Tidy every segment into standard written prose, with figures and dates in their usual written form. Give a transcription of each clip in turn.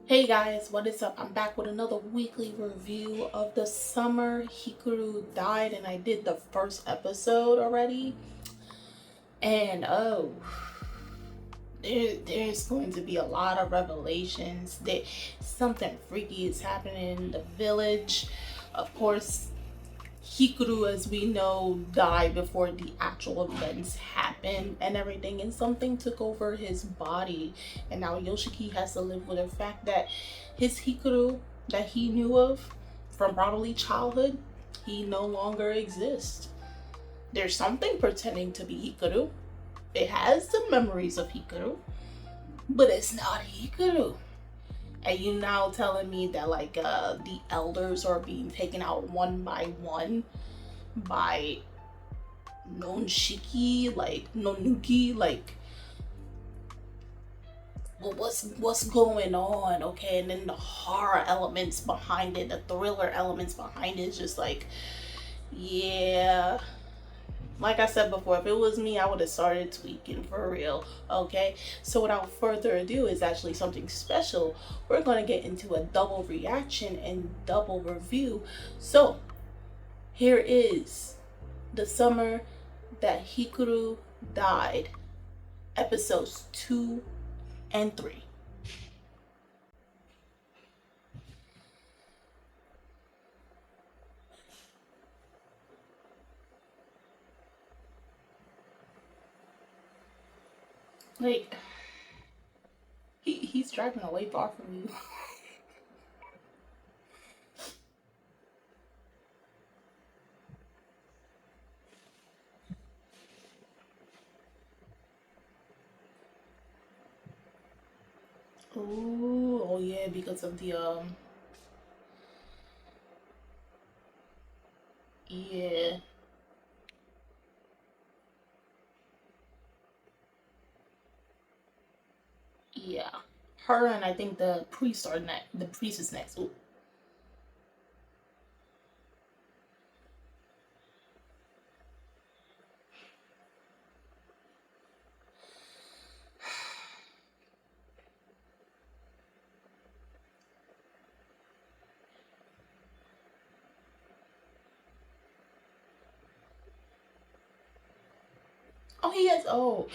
Hey guys, what is up? I'm back with another weekly review of the summer Hikaru died, and I did the first episode already. And there's going to be a lot of revelations that something freaky is happening in the village. Of course, Hikaru, as we know, died before the actual events happened and everything, and something took over his body. And now Yoshiki has to live with the fact that his Hikaru that he knew of from probably childhood, he no longer exists. There's something pretending to be Hikaru. It has the memories of Hikaru, but it's not Hikaru. And you now telling me that the elders are being taken out one by one by Nonshiki, like Nonuki, like well, what's going on? Okay, and then the horror elements behind it, the thriller elements behind it is just like, yeah. Like I said before, if it was me, I would have started tweaking for real. Okay, so without further ado, is actually something special. We're gonna get into a double reaction and double review. So here is the summer that Hikaru died, episodes 2 and 3. Like, he's driving away far from you. Ooh, oh yeah, because of the yeah, yeah. Her and I think the priest are next. The priest is next. Ooh. Oh, he is. Oh,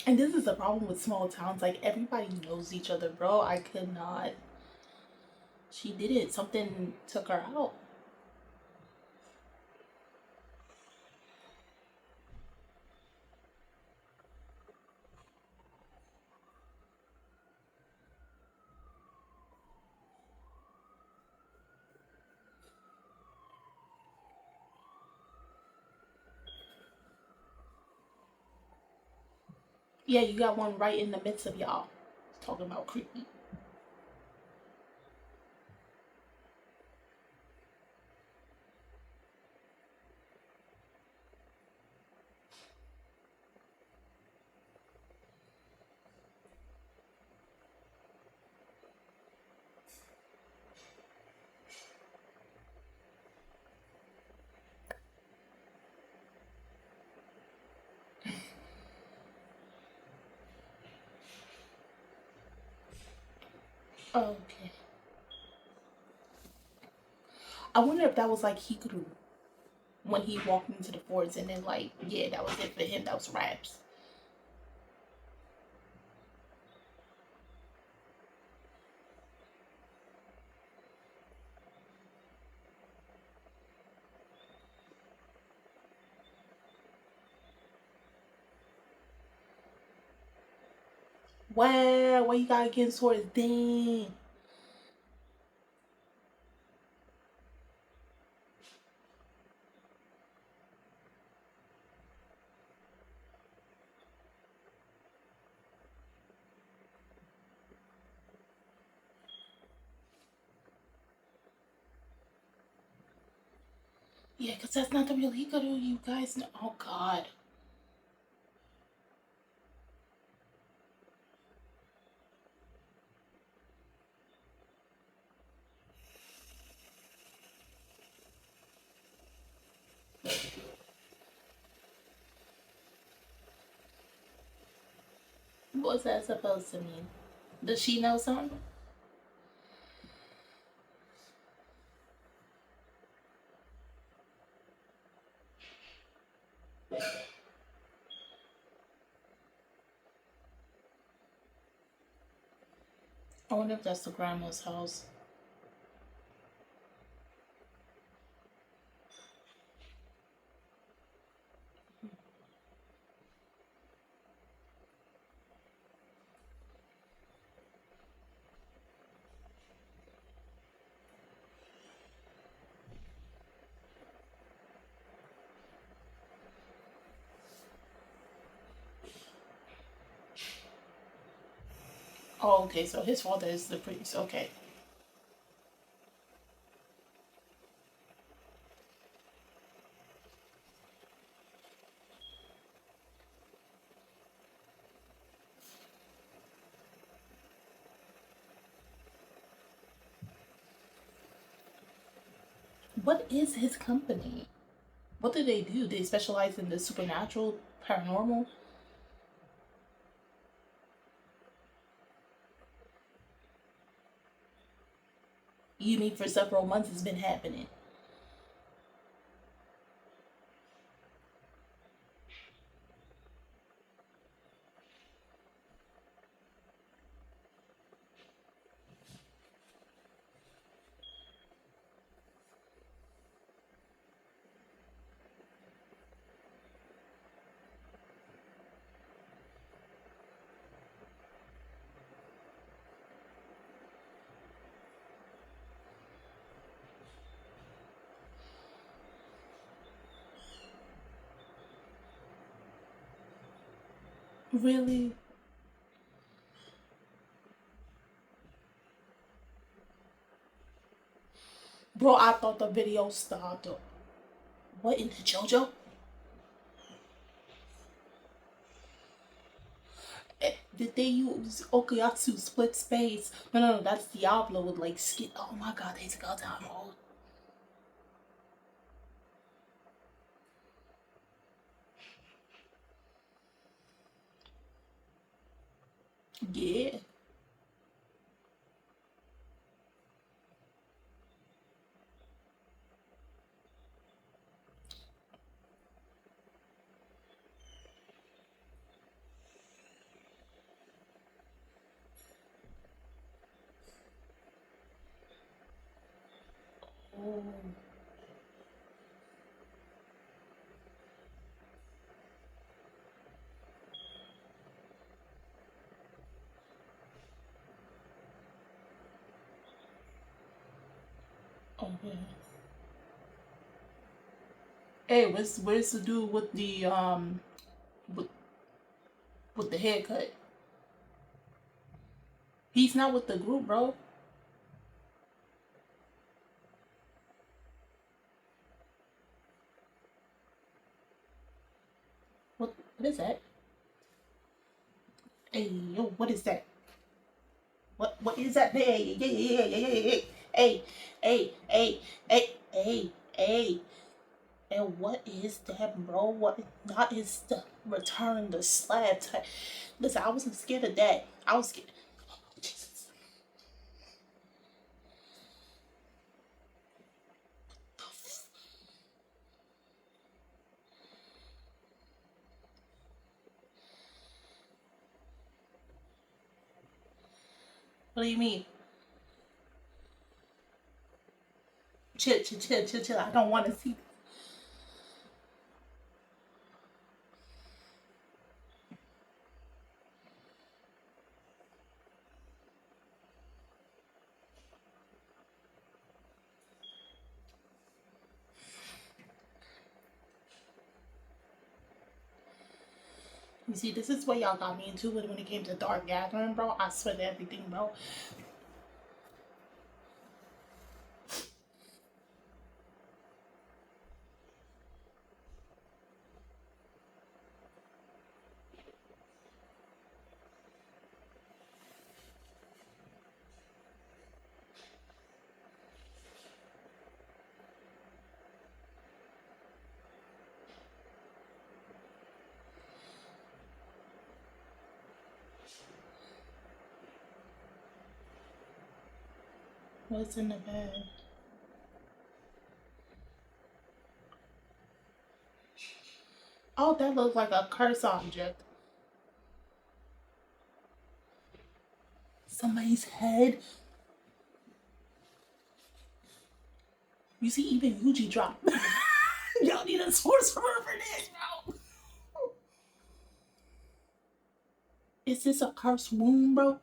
and this is the problem with small towns. Like everybody knows each other, bro. I could not. She did it. Something took her out. Yeah, you got one right in the midst of y'all. Talking about creepy. Okay. I wonder if that was like Hikaru when he walked into the forest, and then like, yeah, that was it for him. That was raps. Wow, why you gotta get swords? Dang. Yeah, because that's not the real Hikaru, you guys know. Oh, God. What's that supposed to mean? Does she know something? I wonder if that's the grandma's house. Oh, okay, so his father is the priest. Okay. What is his company? What do they do? They specialize in the supernatural, paranormal? You mean for several months it's been happening? Really? Bro, I thought the video stopped. What in the JoJo? Did they use Okuyatsu split space? No, no, no, that's Diablo with like skin. Oh my god, they took out time. Oh, yeah. Oh, okay. Hey, where's the dude with the with with the haircut? He's not with the group, bro. What is that? Hey, yo, what is that? What is that? Hey, yeah, yeah, yeah, yeah, yeah, yeah. Hey, hey, hey, hey, hey, hey. And what is that, bro? What not is the return the slab type? Listen, I wasn't scared of that. I was scared. Jesus. What do you mean? Chill, chill, chill, chill, chill. I don't want to see. You see, this is what y'all got me into when it came to Dark Gathering, bro. I swear to everything, bro. What's in the bag? Oh, that looks like a curse object. Somebody's head. You see, even Yuji dropped. Y'all need a sorcerer for this, bro. Is this a cursed wound, bro?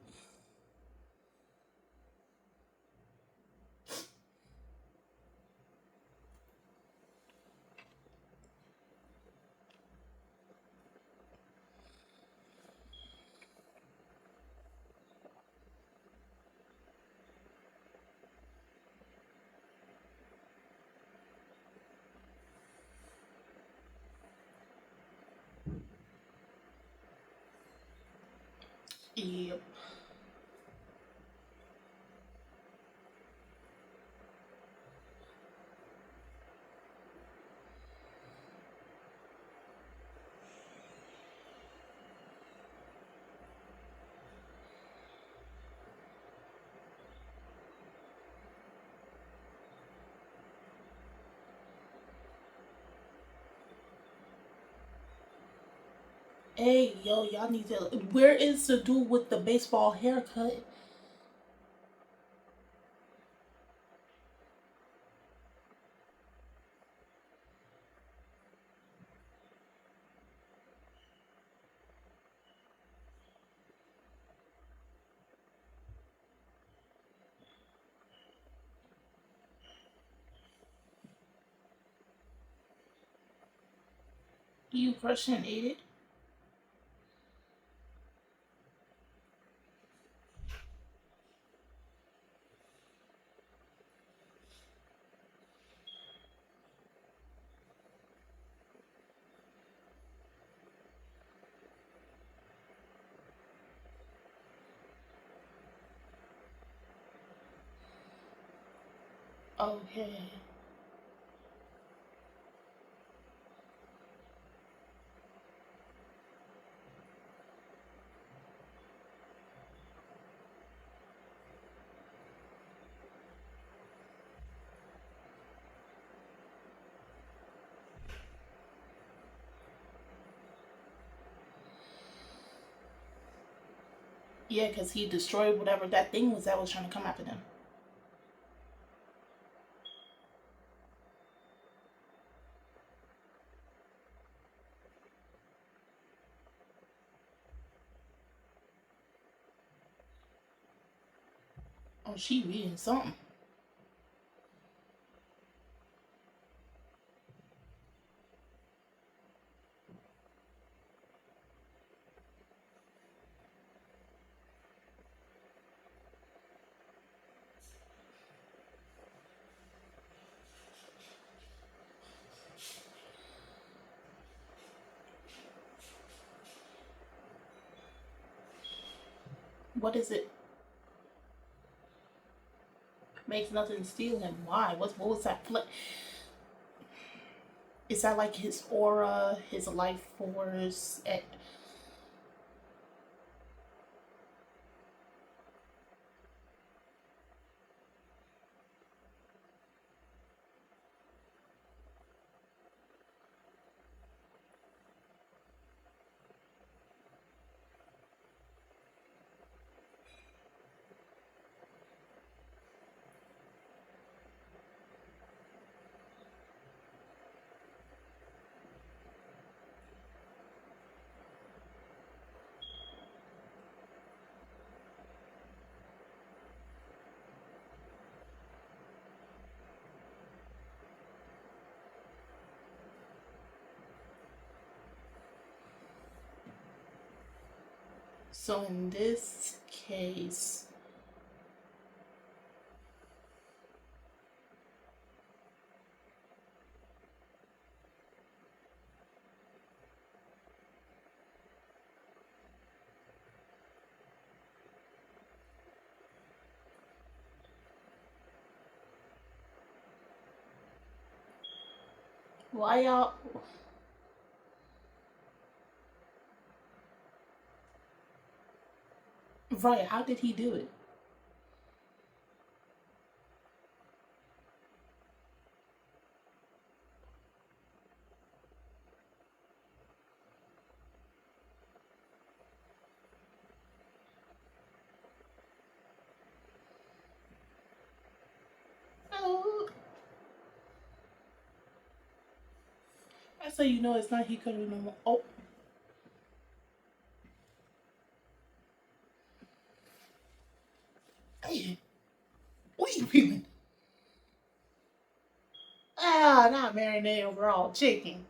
Yep. Hey, yo, y'all need to. Where is the dude with the baseball haircut? You crushed and ate it? Okay. Yeah, because he destroyed whatever that thing was that was trying to come after them. Oh, she reading something. What is it? Makes nothing steal him. Why? What was that? Is that like his aura, his life force? So in this case, why y'all? Right? How did he do it? so you know it's not Hikaru no more. Oh, hey, what are you feeling? Ah, not marinade over all chicken.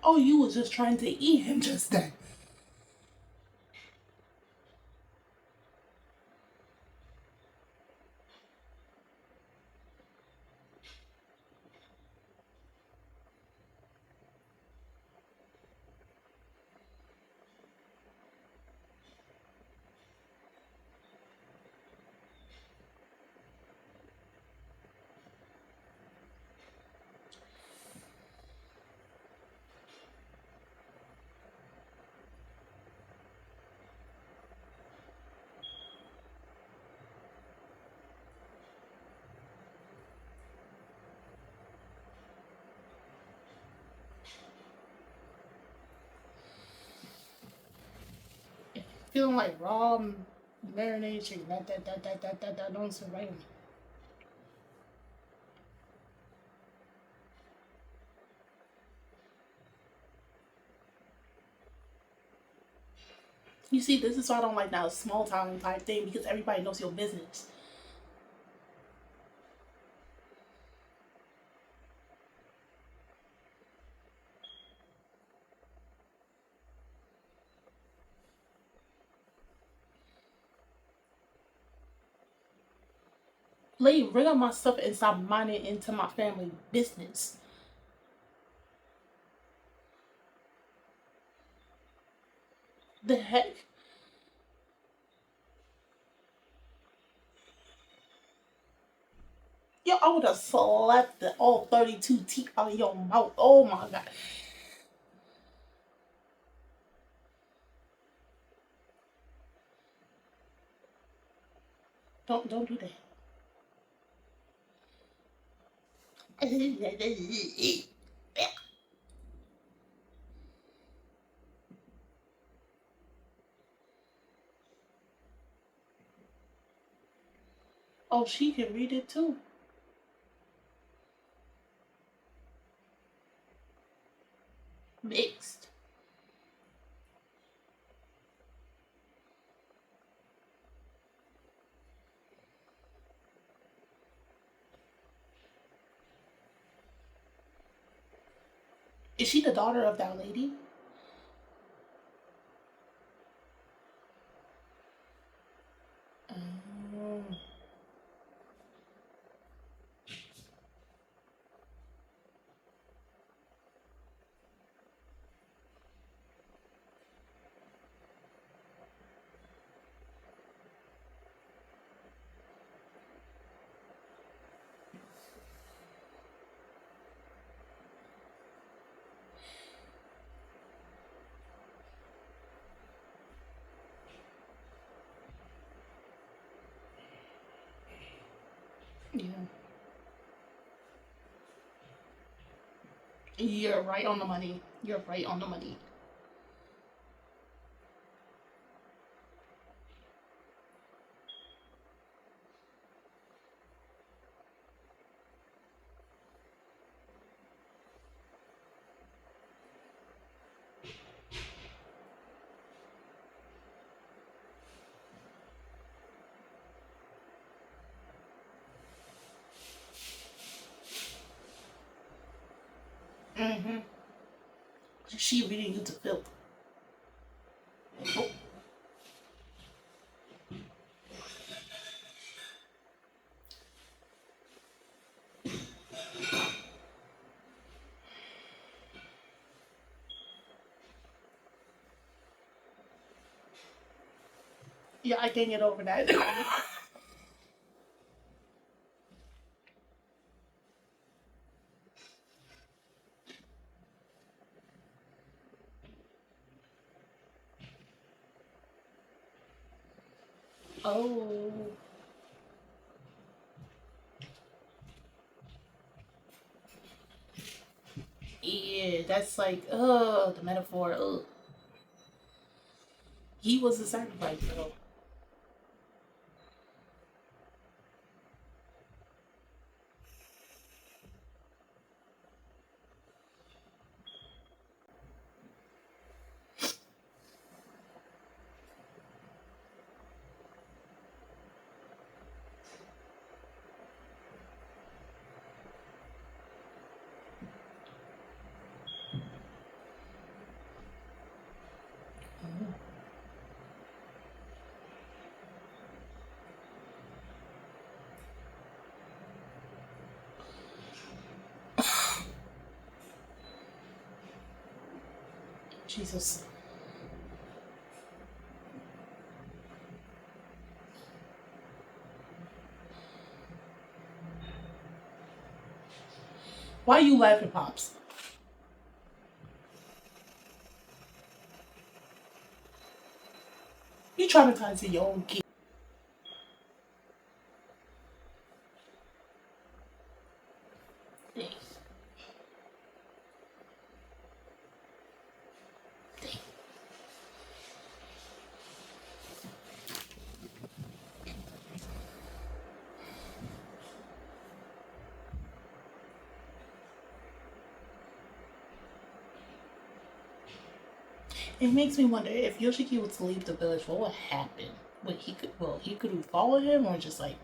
Oh, you was just trying to eat him just then. Feeling like raw marinated chicken. That don't survive me. You see, this is why I don't like that small town type thing because everybody knows your business. Lady, bring up my stuff and stop minding into my family business. The heck? Yo, I would have slapped the all 32 teeth out of your mouth. Oh my god. Don't do that. Oh, she can read it too. Mixed. Is she the daughter of that lady? Oh. Yeah. You're right on the money. You're right on the money. Mm-hmm. She reading you to filth. Oh. Yeah, I can't get over that. Oh. Yeah, that's like, the metaphor. Ugh. He was a sacrifice, though. Jesus. Why are you laughing, Pops? You traumatizing your own kid. It makes me wonder if Yoshiki was to leave the village, what would happen? He could follow him or just like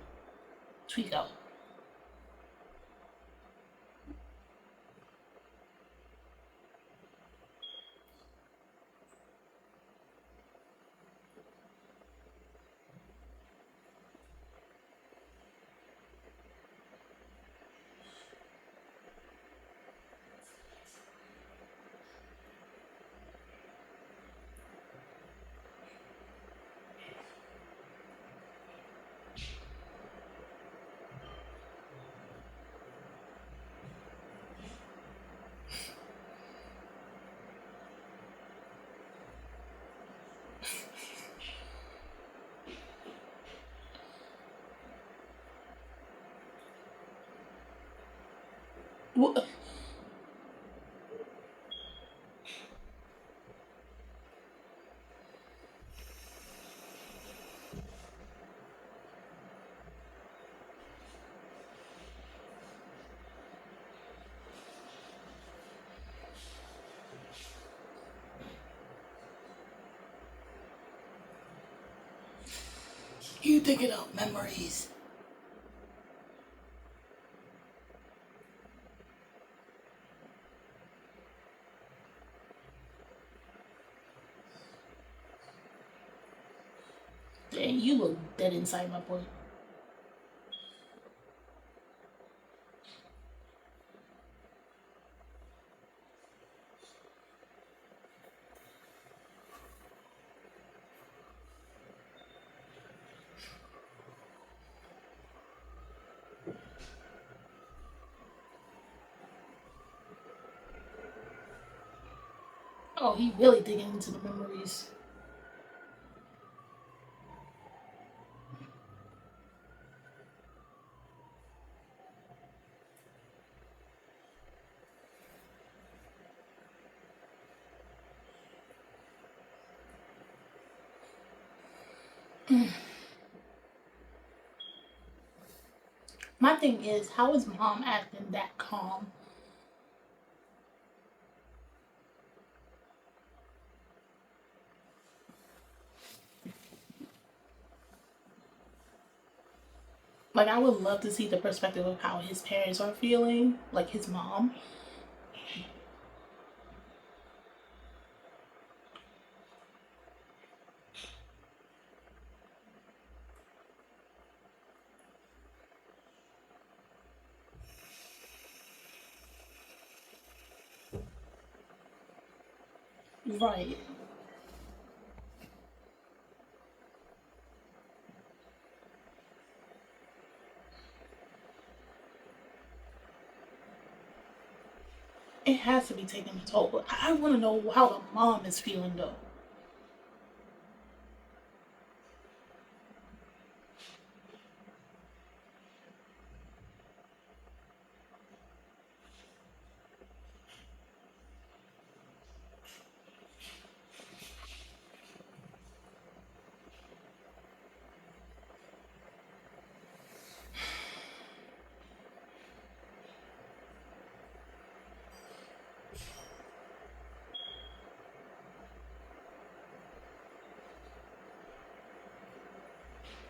tweak out? What? You thinking of memories? Dang, you look dead inside, my boy. Oh, he really digging into the memories. My thing is, how is mom acting that calm? Like, I would love to see the perspective of how his parents are feeling, like his mom. Right. It has to be taking a toll. But I want to know how the mom is feeling though.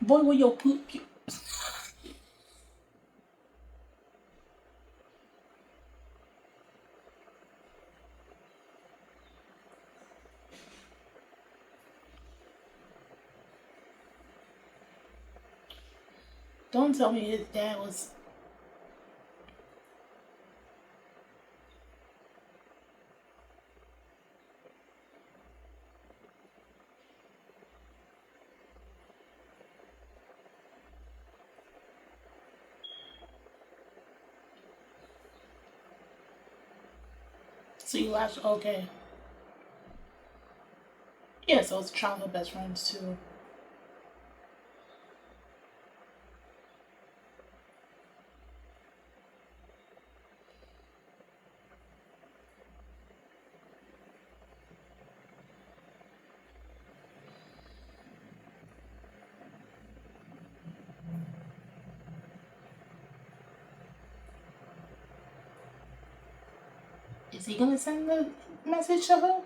Boy, where your poop? Don't tell me his dad was. So you last. Okay. Yeah, so it's childhood best friends too. Is he gonna send the message to her?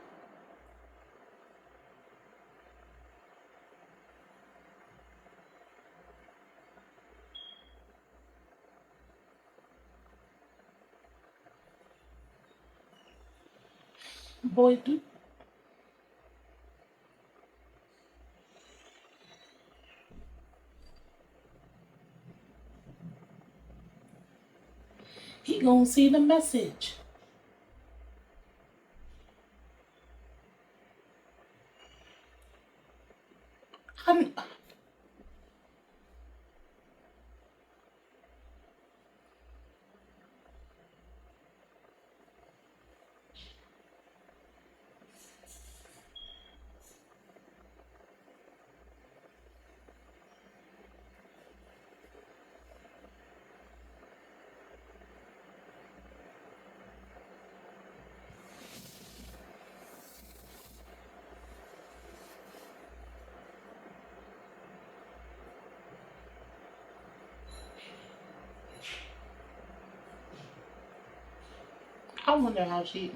Boy, he gonna see the message. I'm, I wonder how she.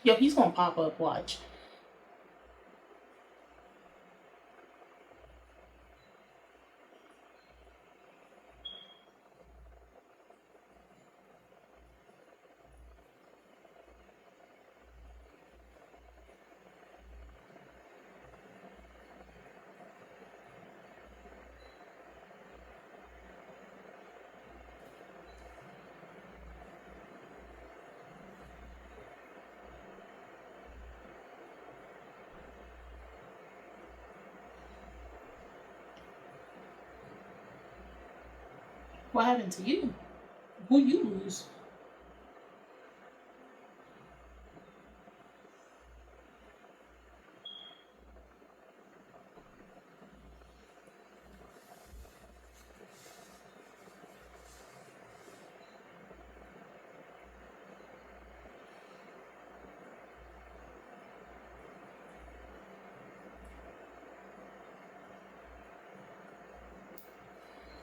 Yo, he's gonna pop up. Watch. What happened to you? Who you lose?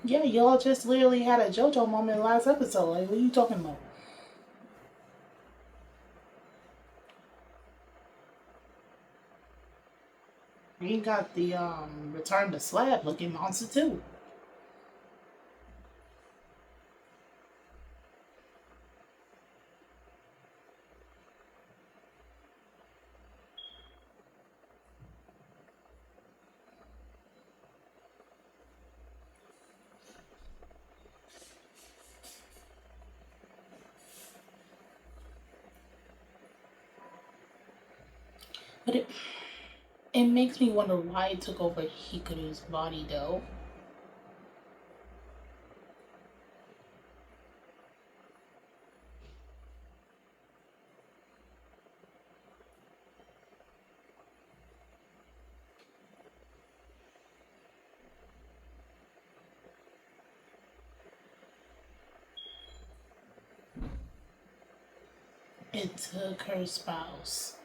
Yeah, y'all just literally had a JoJo moment last episode. Like, what are you talking about? You got the Return to Slab looking monster too. But it, It makes me wonder why it took over Hikaru's body though. It took her spouse.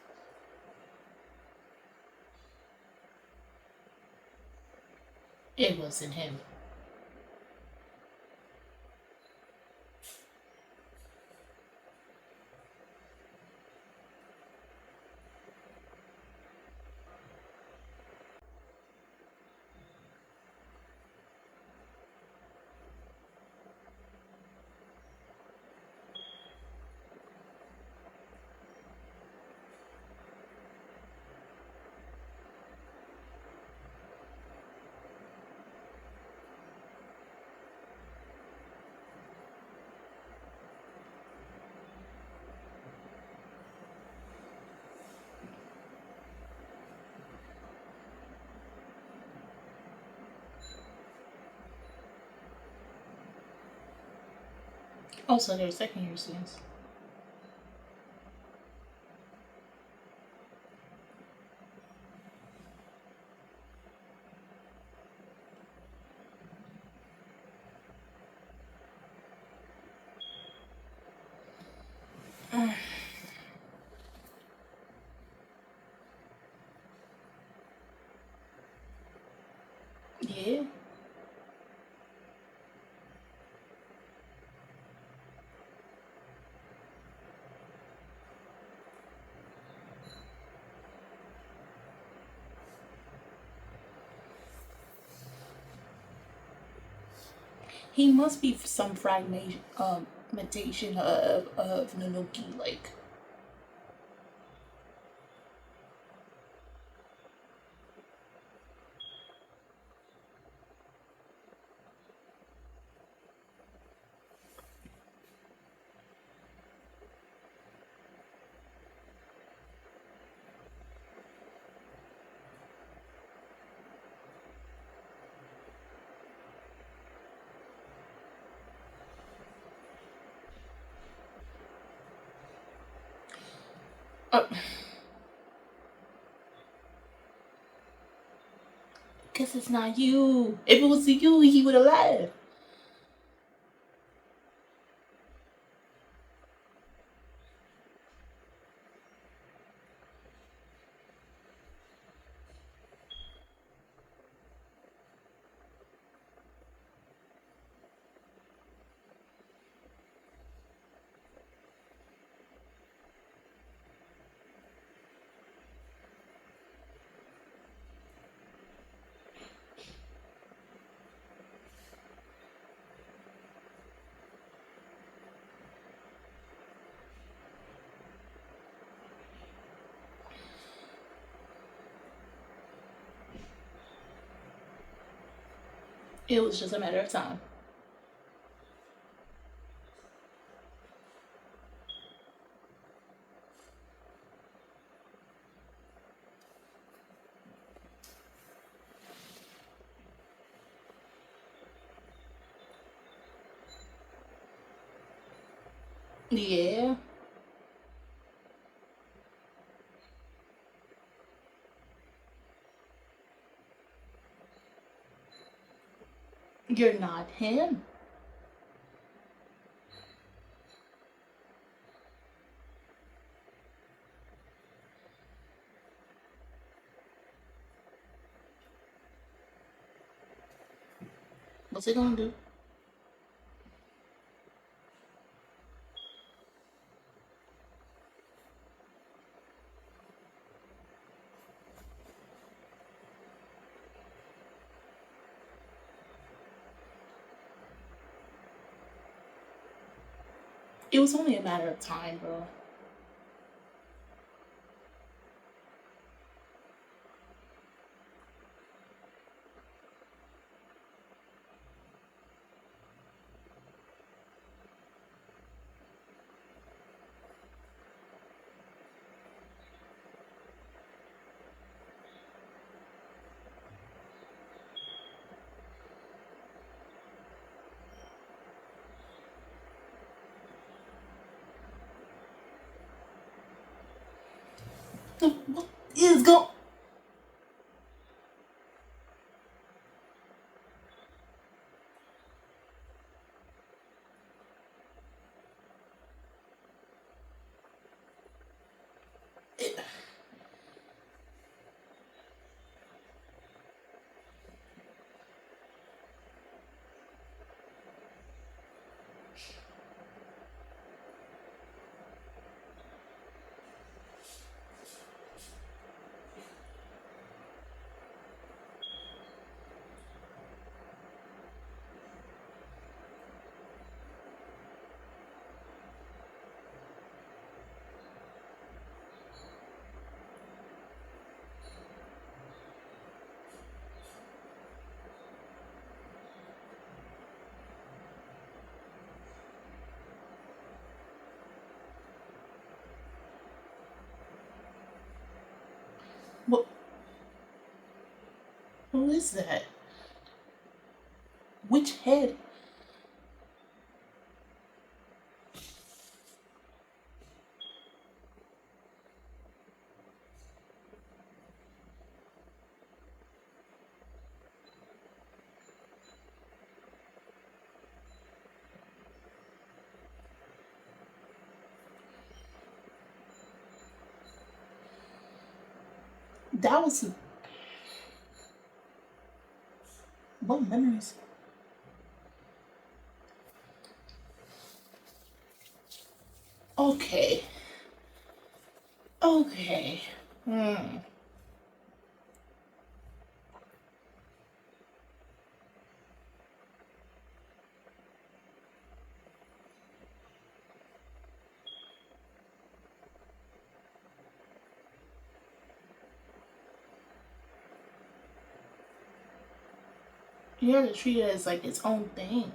It wasn't him. Also, their second year scenes. Yeah. He must be some fragmentation of Nanuki, like. Because it's not you. If it was you, he would have laughed. It was just a matter of time. Yeah. You're not him. What's it gonna do? It was only a matter of time, bro. What is going? What? Who is that? Which head? That was what memories? Okay. Okay. Hmm. You have to treat it as like its own thing.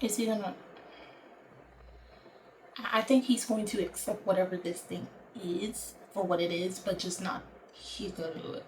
Is he gonna? I think he's going to accept whatever this thing is for what it is, but just not Hikaru.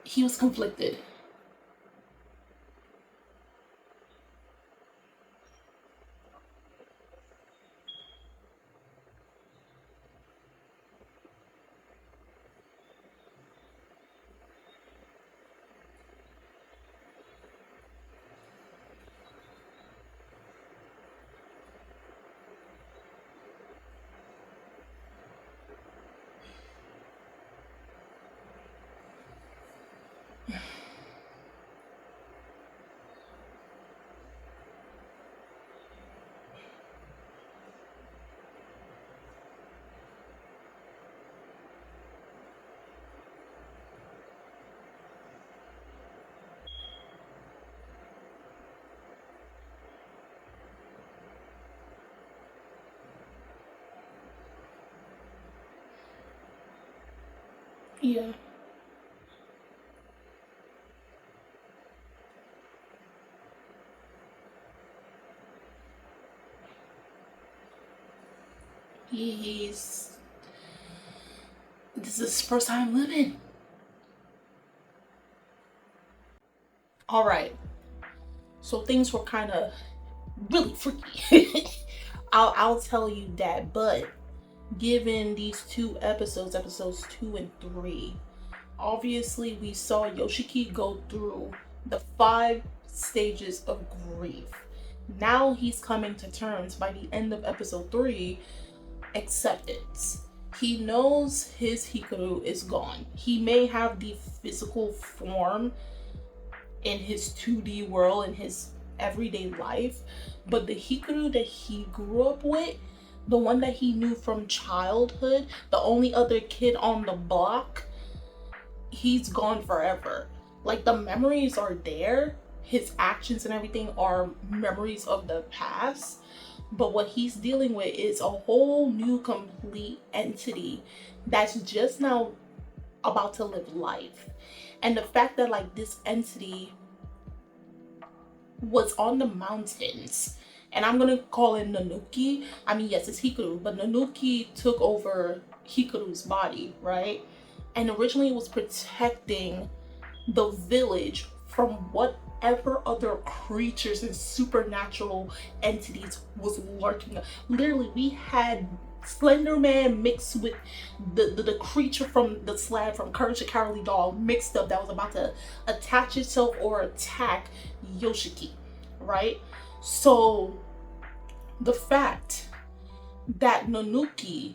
He was conflicted. Yeah. He's This is his first time living. All right. So things were kind of really freaky. I'll tell you that, but given these two episodes, episodes 2 and 3, obviously we saw Yoshiki go through the 5 stages of grief. Now he's coming to terms by the end of episode 3, acceptance. He knows his Hikaru is gone. He may have the physical form in his 2D world, in his everyday life, but the Hikaru that he grew up with, the one that he knew from childhood, the only other kid on the block, he's gone forever. Like, the memories are there, his actions and everything are memories of the past, but what he's dealing with is a whole new complete entity that's just now about to live life. And the fact that, like, this entity was on the mountains, and I'm gonna call it Nanuki. I mean, yes, it's Hikaru, but Nanuki took over Hikaru's body, right? And originally it was protecting the village from whatever other creatures and supernatural entities was lurking. Literally, we had Slender Man mixed with the creature from the slab from Courage the Cowardly Dog mixed up, that was about to attach itself or attack Yoshiki, right? So the fact that Nanuki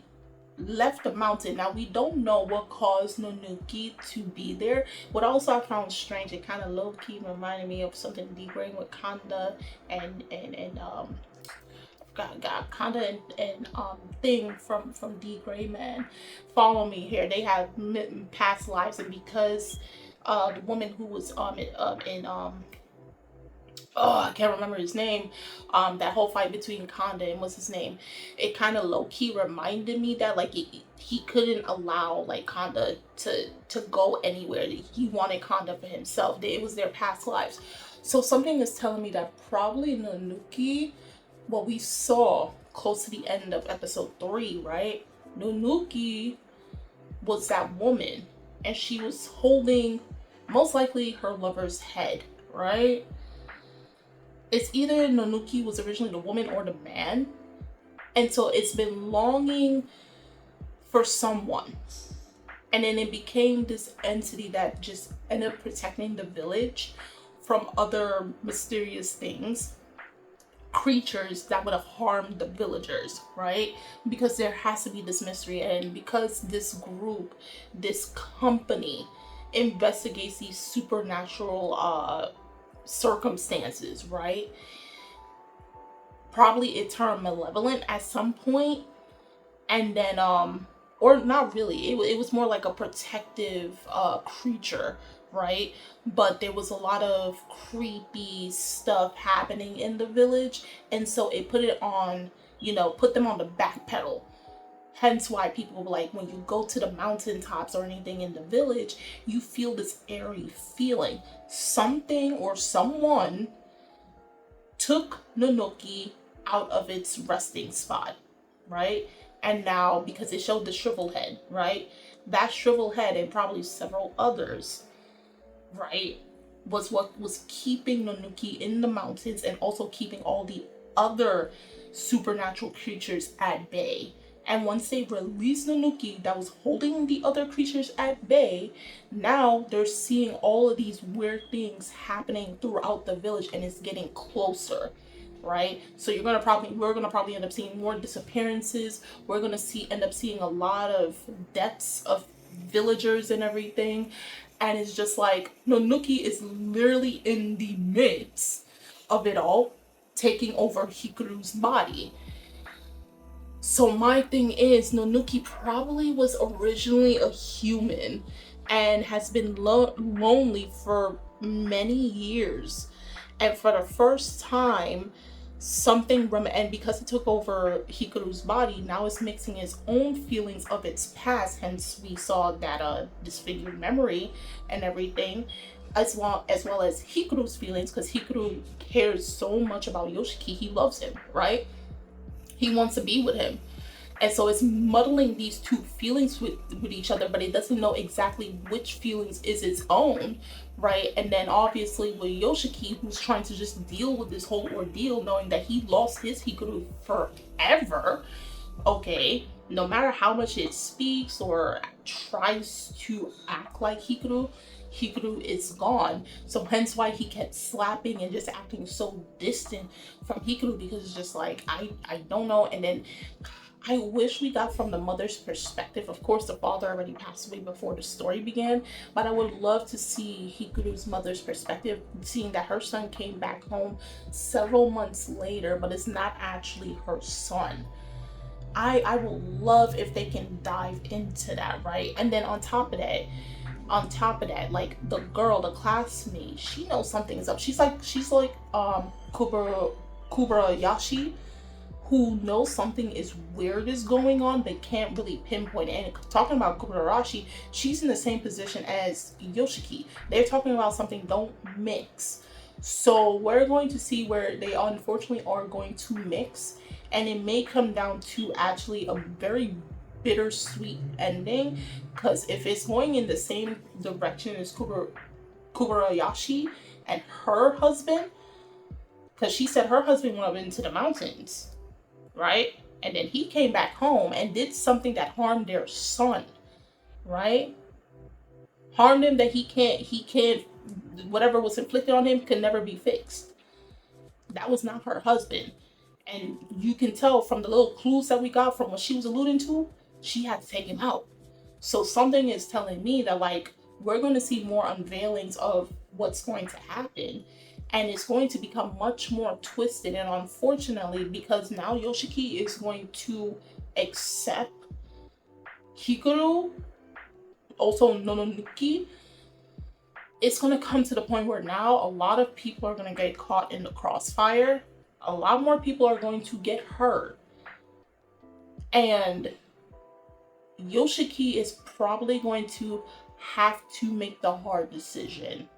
left the mountain, now we don't know what caused Nanuki to be there. What also I found strange, it kind of low-key reminded me of something degrading with Kanda and got Kanda and Thing from D Gray Man. Follow me here. They have past lives, and because the woman who was in oh, I can't remember his name, that whole fight between Kanda and what's his name, it kind of low-key reminded me that, like, he couldn't allow, like, Kanda to go anywhere. He wanted Kanda for himself. It was their past lives. So something is telling me that probably Nanuki, what we saw close to the end of episode 3, right? Nanuki was that woman, and she was holding most likely her lover's head, right? It's either Nanuki was originally the woman or the man, and so it's been longing for someone, and then it became this entity that just ended up protecting the village from other mysterious things, creatures that would have harmed the villagers, right? Because there has to be this mystery, and because this group, this company investigates these supernatural circumstances, right? Probably it turned malevolent at some point, and then or not really, it was more like a protective creature, right? But there was a lot of creepy stuff happening in the village, and so it put it on, put them on the back pedal. Hence why people, like, when you go to the mountaintops or anything in the village, you feel this airy feeling. Something or someone took Nanuki out of its resting spot, right? And now, because it showed the shriveled head, right? That shriveled head and probably several others, right, was what was keeping Nanuki in the mountains and also keeping all the other supernatural creatures at bay. And once they released Nanuki that was holding the other creatures at bay, now they're seeing all of these weird things happening throughout the village, and it's getting closer, right? So we're gonna probably end up seeing more disappearances. We're gonna end up seeing a lot of deaths of villagers and everything. And it's just like Nanuki is literally in the midst of it all, taking over Hikaru's body. So my thing is, Nanuki probably was originally a human and has been lonely for many years. And for the first time, and because it took over Hikaru's body, now it's mixing its own feelings of its past. Hence, we saw that disfigured memory and everything, as well as Hikaru's feelings, because Hikaru cares so much about Yoshiki. He loves him, right? He wants to be with him. And so it's muddling these two feelings with each other, but it doesn't know exactly which feelings is its own, right? And then obviously with Yoshiki, who's trying to just deal with this whole ordeal, knowing that he lost his Hikaru forever, okay? No matter how much it speaks or tries to act like Hikaru is gone. So hence why he kept slapping and just acting so distant from Hikaru, because it's just like, I don't know. And then I wish we got from the mother's perspective. Of course, the father already passed away before the story began, but I would love to see Hikaru's mother's perspective, seeing that her son came back home several months later, but it's not actually her son. I would love if they can dive into that, right? And then on top of that, like the girl, the classmate, she knows something's up. She's like Kubarayashi, who knows something is weird is going on, but can't really pinpoint it. And talking about Kubarayashi, she's in the same position as Yoshiki. They're talking about something don't mix. So we're going to see where they unfortunately are going to mix, and it may come down to actually a very bittersweet ending, because if it's going in the same direction as Kubarayashi and her husband, because she said her husband went up into the mountains, right? And then he came back home and did something that harmed their son, right? Harmed him that he can't, whatever was inflicted on him can never be fixed. That was not her husband. And you can tell from the little clues that we got from what she was alluding to, she had to take him out. So something is telling me that, like, we're going to see more unveilings of what's going to happen. And it's going to become much more twisted. And unfortunately, because now Yoshiki is going to accept Hikaru, also Nononuki, it's going to come to the point where now a lot of people are going to get caught in the crossfire. A lot more people are going to get hurt. And Yoshiki is probably going to have to make the hard decision.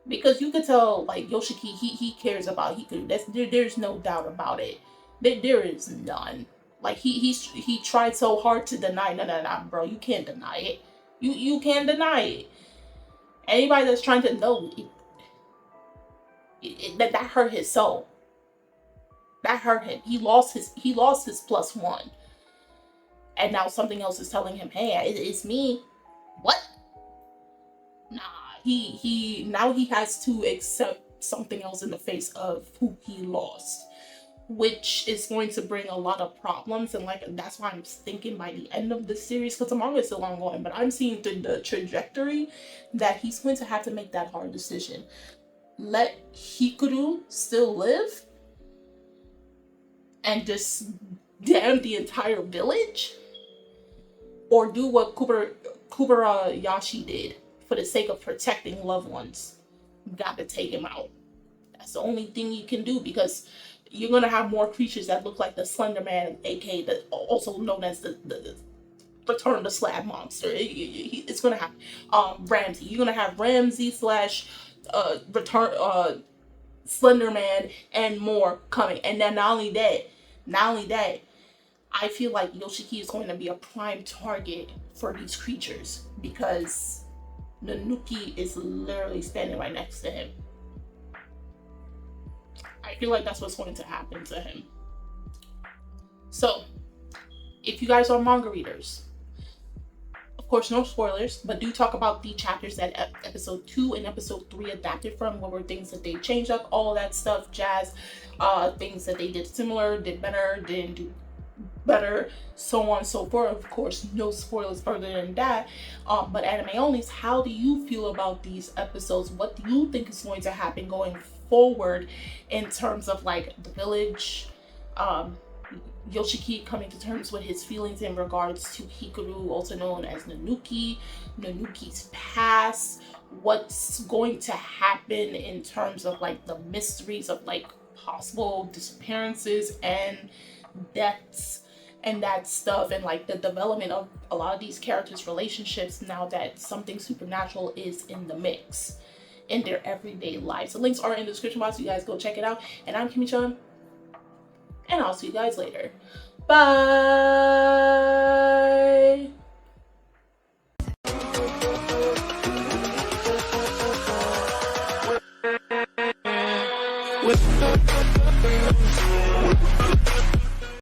Because you could tell, like, Yoshiki, he cares about Hikaru. There's no doubt about it. There is none. Like, he tried so hard to deny. No, bro. You can't deny it. You can't deny it. Anybody that's trying to know, that hurt his soul. That hurt him. He lost his +1. And now something else is telling him, hey, it's me. What? Nah. He has to accept something else in the face of who he lost, which is going to bring a lot of problems. And like, that's why I'm thinking by the end of the series, because the manga is still ongoing, but I'm seeing through the trajectory that he's going to have to make that hard decision. Let Hikaru still live and just damn the entire village, or do what Kubarayashi did for the sake of protecting loved ones. You got to take him out. That's the only thing you can do, because you're going to have more creatures that look like the Slender Man, aka also known as the Return of the Slab Monster. It's going to have Ramsey. You're going to have Ramsey / Return Slender Man and more coming. And then not only that, I feel like Yoshiki is going to be a prime target for these creatures, because Nanuki is literally standing right next to him. I feel like that's what's going to happen to him. So, if you guys are manga readers, of course, no spoilers, but do talk about the chapters that episode 2 and episode 3 adapted from. What were things that they changed up, all that stuff, jazz, things that they did similar, did better, didn't do better, so on and so forth. Of course, no spoilers further than that. But anime onlys, how do you feel about these episodes? What do you think is going to happen going forward in terms of like the village, Yoshiki coming to terms with his feelings in regards to Hikaru, also known as Nanuki's past, what's going to happen in terms of like the mysteries of like possible disappearances and deaths and that stuff, and like the development of a lot of these characters' relationships now that something supernatural is in the mix in their everyday lives. The links are in the description box, so you guys go check it out. And I'm Kimmy-chan, and I'll see you guys later. Bye.